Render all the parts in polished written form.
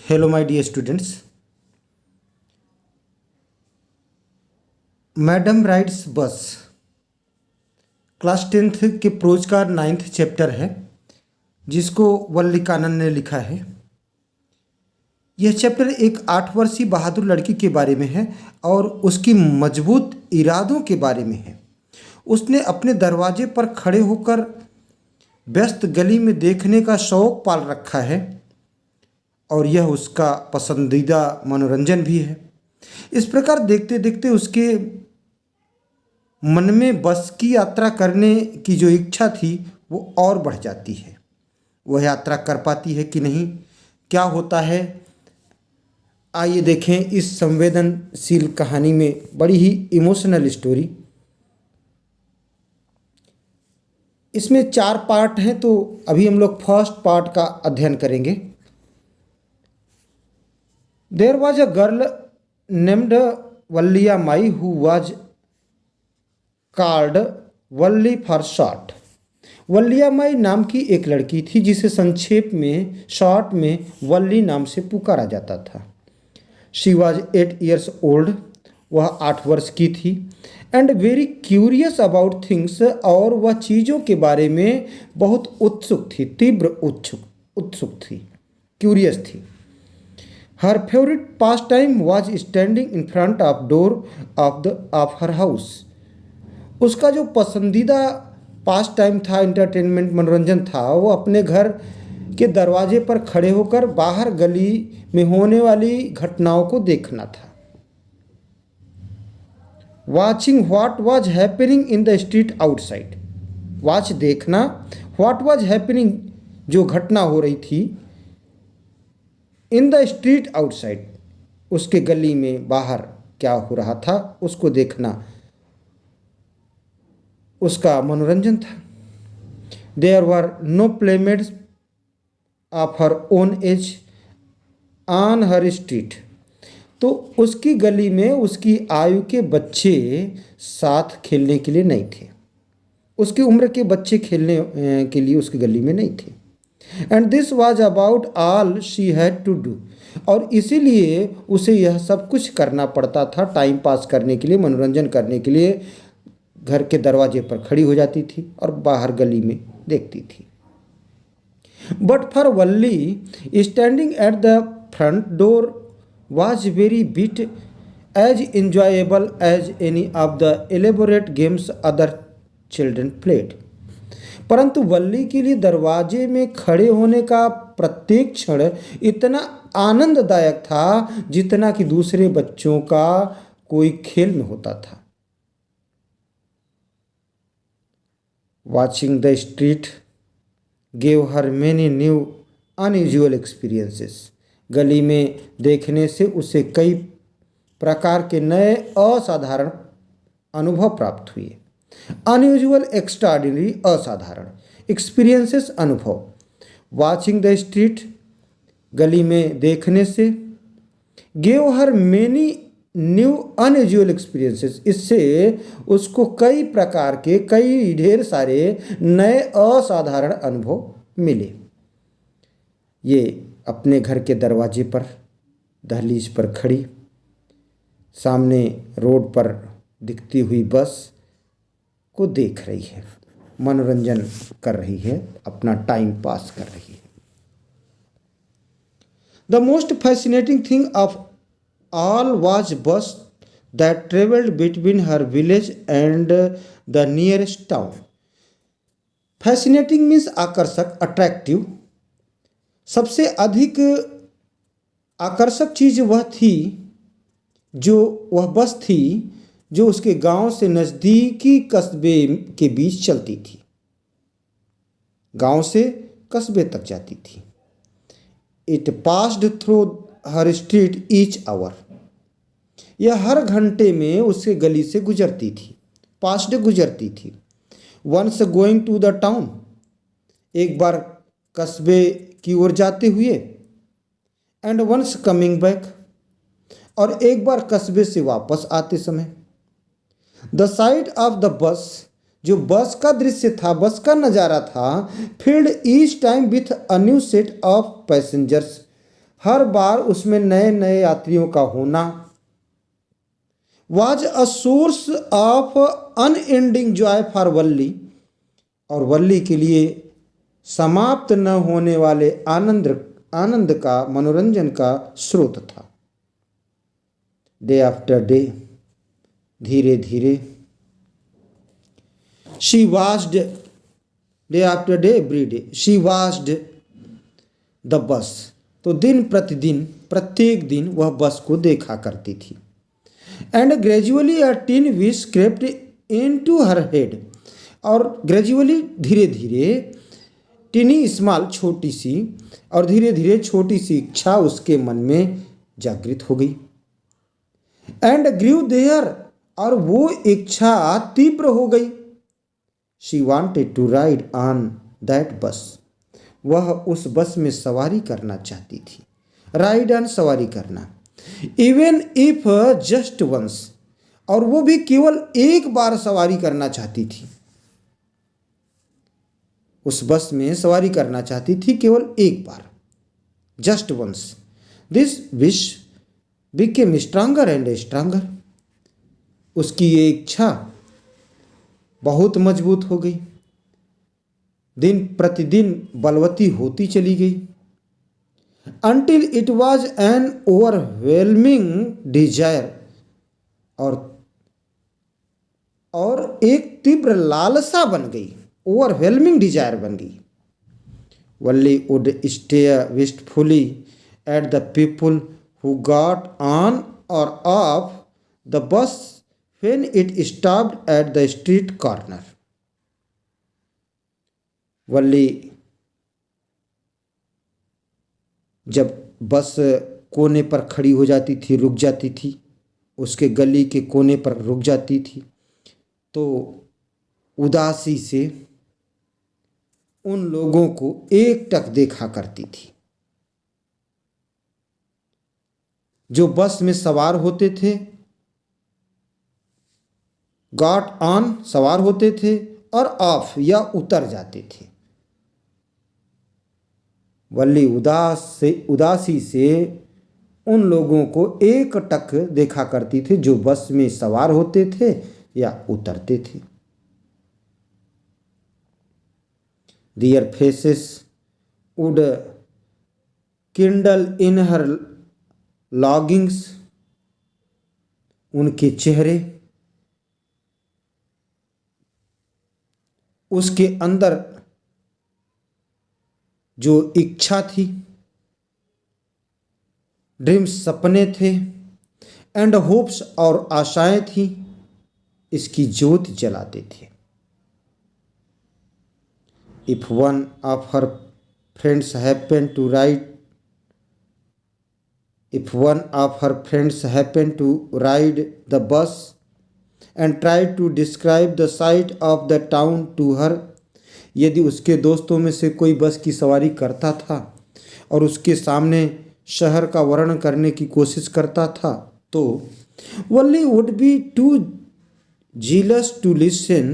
Hello my dear students. Madam rides bus class 10th के pros का 9th chapter है, जिसको वल्लिकानंद ने लिखा है। यह चैप्टर एक 8 वर्षीय बहादुर लड़की के बारे में है और उसकी मजबूत इरादों के बारे में है। उसने अपने दरवाजे पर खड़े होकर व्यस्त गली में देखने का शौक पाल रखा है और यह उसका पसंदीदा मनोरंजन भी है। इस प्रकार देखते देखते उसके मन में बस की यात्रा करने की जो इच्छा थी वो और बढ़ जाती है। वह यात्रा कर पाती है कि नहीं, क्या होता है, आइए देखें इस संवेदनशील कहानी में। बड़ी ही इमोशनल स्टोरी। इसमें 4 पार्ट हैं, तो अभी हम लोग फर्स्ट पार्ट का अध्ययन करेंगे। There was a girl named Valliammai who was called Valli for short. Valliammai नाम की एक लड़की थी जिसे संक्षेप में शॉर्ट में वल्ली नाम से पुकारा जाता था। She was 8 years old. वह 8 वर्ष की थी। And very curious about things, और वह चीज़ों के बारे में बहुत उत्सुक थी, तीव्र उत्सुक थी, क्यूरियस थी। हर favourite pass time was standing in front of door of her house. उसका जो पसंदीदा पास टाइम था, एंटरटेनमेंट, मनोरंजन था, वो अपने घर के दरवाजे पर खड़े होकर बाहर गली में होने वाली घटनाओं को देखना था। Watching what was happening in the street outside. Watch देखना, व्हाट वॉज हैपनिंग जो घटना हो रही थी, इन द स्ट्रीट आउटसाइड उसके गली में बाहर क्या हो रहा था उसको देखना उसका मनोरंजन था। There were no playmates of her own age on her street. तो उसकी गली में उसकी आयु के बच्चे साथ खेलने के लिए नहीं थे। उसकी उम्र के बच्चे खेलने के लिए उसकी गली में नहीं थे। And this was about all she had to do. और इसीलिए उसे यह सब कुछ करना पड़ता था, टाइम पास करने के लिए, मनोरंजन करने के लिए। घर के दरवाजे पर खड़ी हो जाती थी और बाहर गली में देखती थी। But for Valli standing at the front door was very bit as enjoyable as any of the elaborate games other children played. परंतु वल्ली के लिए दरवाजे में खड़े होने का प्रत्येक क्षण इतना आनंददायक था जितना कि दूसरे बच्चों का कोई खेल में होता था। Watching the street gave her many new unusual experiences. गली में देखने से उसे कई प्रकार के नए असाधारण अनुभव प्राप्त हुए। अनयूजुअल, एक्स्ट्राऑर्डिनरी, असाधारण। एक्सपीरियंसेस, अनुभव। वॉचिंग द स्ट्रीट गली में देखने से, gave her many new unusual experiences, इससे उसको कई प्रकार के, कई ढेर सारे नए असाधारण अनुभव मिले। ये अपने घर के दरवाजे पर, दहलीज पर खड़ी, सामने रोड पर दिखती हुई बस को देख रही है, मनोरंजन कर रही है, अपना टाइम पास कर रही है। The most fascinating thing of all was bus that traveled between her village and the nearest town. Fascinating means आकर्षक, अट्रैक्टिव। सबसे अधिक आकर्षक चीज़ वह थी जो वह बस थी जो उसके गांव से नज़दीकी कस्बे के बीच चलती थी, गांव से कस्बे तक जाती थी। It passed through her street each hour. यह हर घंटे में उसके गली से गुजरती थी, पास्ट गुजरती थी। Once going to the town, एक बार कस्बे की ओर जाते हुए। एंड वंस कमिंग बैक, और एक बार कस्बे से वापस आते समय। द साइड ऑफ द बस, जो बस का दृश्य था, बस का नज़ारा था, filled each time with a new set of passengers. हर बार उसमें नए नए यात्रियों का होना was a source of unending joy for वल्ली, और वल्ली के लिए समाप्त न होने वाले आनंद का, मनोरंजन का स्रोत था। डे आफ्टर डे, धीरे धीरे, she watched, day after day, every day, she watched the bus, तो दिन प्रतिदिन, प्रत्येक दिन वह बस को देखा करती थी। And gradually a tin wish crept into her head, और ग्रेजुअली, धीरे धीरे, टिनी स्मॉल, छोटी सी, और धीरे धीरे छोटी सी इच्छा उसके मन में जागृत हो गई। एंड ग्रीव देयर, और वो इच्छा तीव्र हो गई। She wanted to ride on that bus, वह उस बस में सवारी करना चाहती थी। राइड ऑन, सवारी करना। इवन इफ जस्ट वंस, और वो भी केवल एक बार सवारी करना चाहती थी। उस बस में सवारी करना चाहती थी केवल एक बार, just once. This wish became stronger and stronger, उसकी ये इच्छा बहुत मजबूत हो गई, दिन प्रतिदिन बलवती होती चली गई। Until it was an overwhelming desire, और एक तीव्र लालसा बन गई, ओवरवेलमिंग डिजायर बन गई। Valli would stare wistfully at the people who got on or off the bus when it stopped at the street corner. Valli जब बस कोने पर खड़ी हो जाती थी, रुक जाती थी, उसके गली के कोने पर रुक जाती थी, तो उदासी से उन लोगों को एकटक देखा करती थी जो बस में सवार होते थे। गॉट ऑन, सवार होते थे, और ऑफ, या उतर जाते थे। वल्ली उदासी से उन लोगों को एकटक देखा करती थी जो बस में सवार होते थे या उतरते थे। Their faces would kindle in her longings, उनके चेहरे उसके अंदर जो इच्छा थी, ड्रीम्स, सपने थे, एंड होप्स, और आशाएं थी, इसकी ज्योति जलाते थे। If one of her friends happen to ride If one of her friends happened to ride the bus and tried to describe the sight of the town to her, यदि उसके दोस्तों में से कोई बस की सवारी करता था और उसके सामने शहर का वर्णन करने की कोशिश करता था, तो वल्ली would be too jealous to listen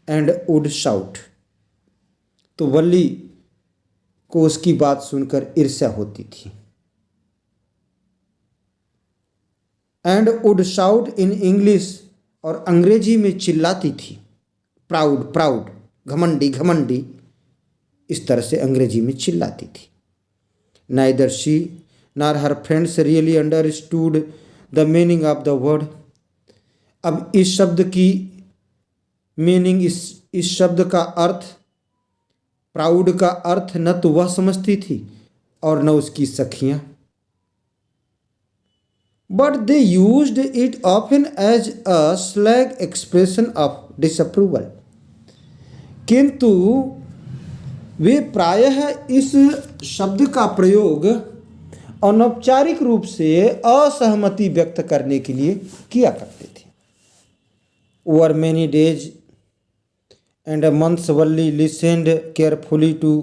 and would shout, तो वल्ली को उसकी बात सुनकर ईर्ष्या होती थी। And would shout in English, और अंग्रेजी में चिल्लाती थी। प्राउड, प्राउड, घमंडी, घमंडी, इस तरह से अंग्रेजी में चिल्लाती थी। Neither she nor her friends really understood the meaning of the word. अब इस शब्द की मीनिंग, इस शब्द का अर्थ, प्राउड का अर्थ न तो वह समझती थी और न उसकी सखियाँ। But they used it often as a slang expression of disapproval, किंतु वे प्रायः इस शब्द का प्रयोग अनौपचारिक रूप से असहमति व्यक्त करने के लिए किया करते थे। Over many days and months, Valli listened carefully to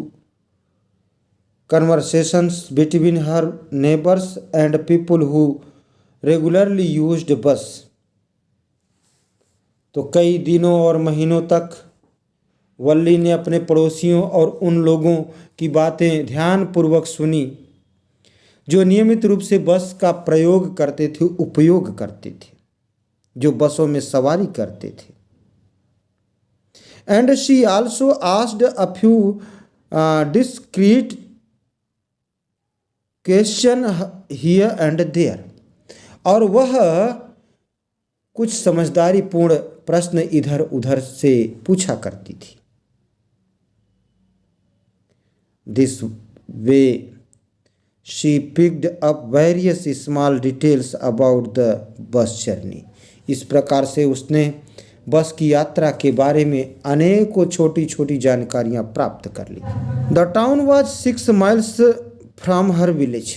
conversations between her neighbors and people who regularly used बस। तो कई दिनों और महीनों तक वल्ली ने अपने पड़ोसियों और उन लोगों की बातें ध्यानपूर्वक सुनी जो नियमित रूप से बस का प्रयोग करते थे, उपयोग करते थे, जो बसों में सवारी करते थे। And she also asked a few discreet question here and there, और वह कुछ समझदारी पूर्ण प्रश्न इधर उधर से पूछा करती थी। This way she picked up various small details about the bus journey. इस प्रकार से उसने बस की यात्रा के बारे में अनेकों छोटी छोटी जानकारियां प्राप्त कर ली। The town was 6 miles from her village.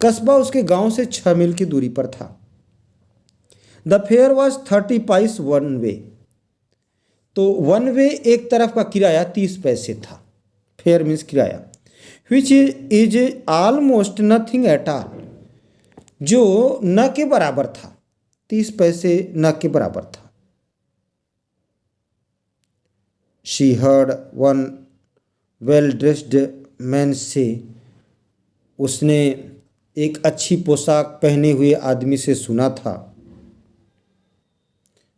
कस्बा उसके गांव से 6 मील की दूरी पर था। द फेयर वॉज 30 पैस वन वे। तो वन वे एक तरफ का किराया 30 पैसे था। फेयर मीन्स किराया। Which is almost nothing at all, जो न के बराबर था। 30 पैसे न के बराबर था। She heard one well dressed man से, उसने एक अच्छी पोशाक पहने हुए आदमी से सुना था।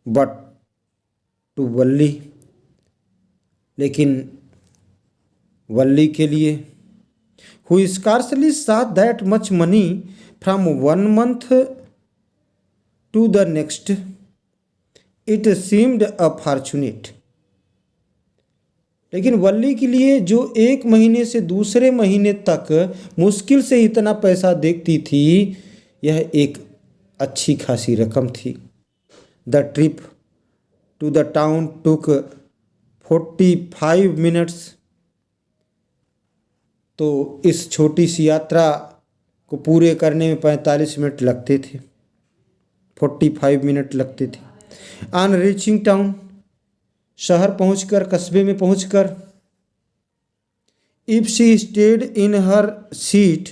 बट टू वल्ली, लेकिन वल्ली के लिए, who scarcely saw that much money from 1 month to the next, it seemed a fortunate. लेकिन वल्ली के लिए, जो 1 महीने से दूसरे महीने तक मुश्किल से इतना पैसा देखती थी, यह एक अच्छी खासी रकम थी। The trip to the town took 45 minutes. तो इस छोटी सी यात्रा को पूरे करने में 45 मिनट लगते थे। 45 मिनट लगते थे। ऑन रीचिंग टाउन, शहर पहुंचकर, कस्बे में पहुंचकर, if she stayed in her seat,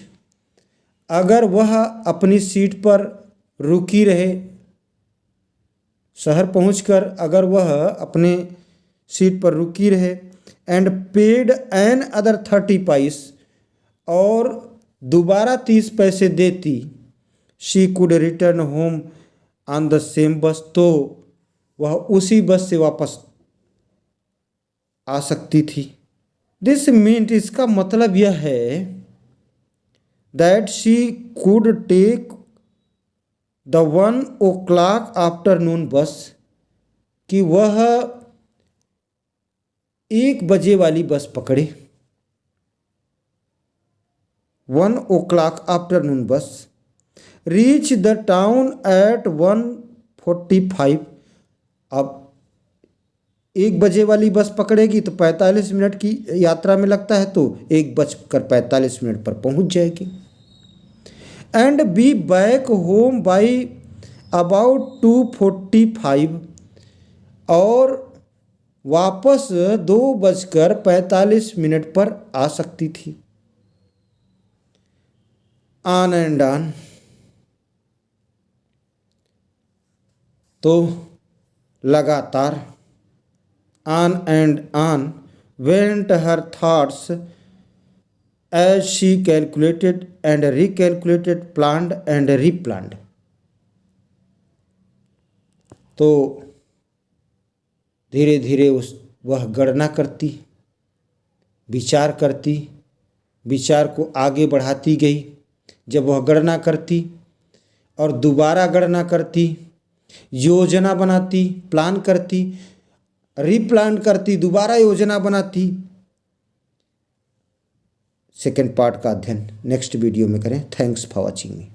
अगर वह अपनी सीट पर रुकी रहे, शहर पहुंचकर अगर वह अपने सीट पर रुकी रहे, एंड पेड एन अदर 30 पैस, और दोबारा 30 पैसे देती, she could return home on the same बस, तो वह उसी बस से वापस आ सकती थी। दिस मीन्स, इसका मतलब यह है that she could take the 1 o'clock afternoon bus, कि वह 1 बजे वाली बस पकड़े। 1 o'clock आफ्टरनून बस, रीच द टाउन एट 1:45। अब 1 बजे वाली बस पकड़ेगी तो 45 मिनट की यात्रा में लगता है, तो 1:45 पर पहुंच जाएगी। And be back home by about 2:45, और वापस 2:45 पर आ सकती थी। ऑन एंड ऑन, तो लगातार, on and on went her thoughts as she calculated and recalculated, planned and replanned। तो धीरे धीरे वह गणना करती, विचार करती, विचार को आगे बढ़ाती गई। जब वह गणना करती और दोबारा गणना करती, योजना बनाती, प्लान करती, रिप्लान करती, दोबारा योजना बनाती। सेकेंड पार्ट का अध्ययन नेक्स्ट वीडियो में करें। Thanks for watching me.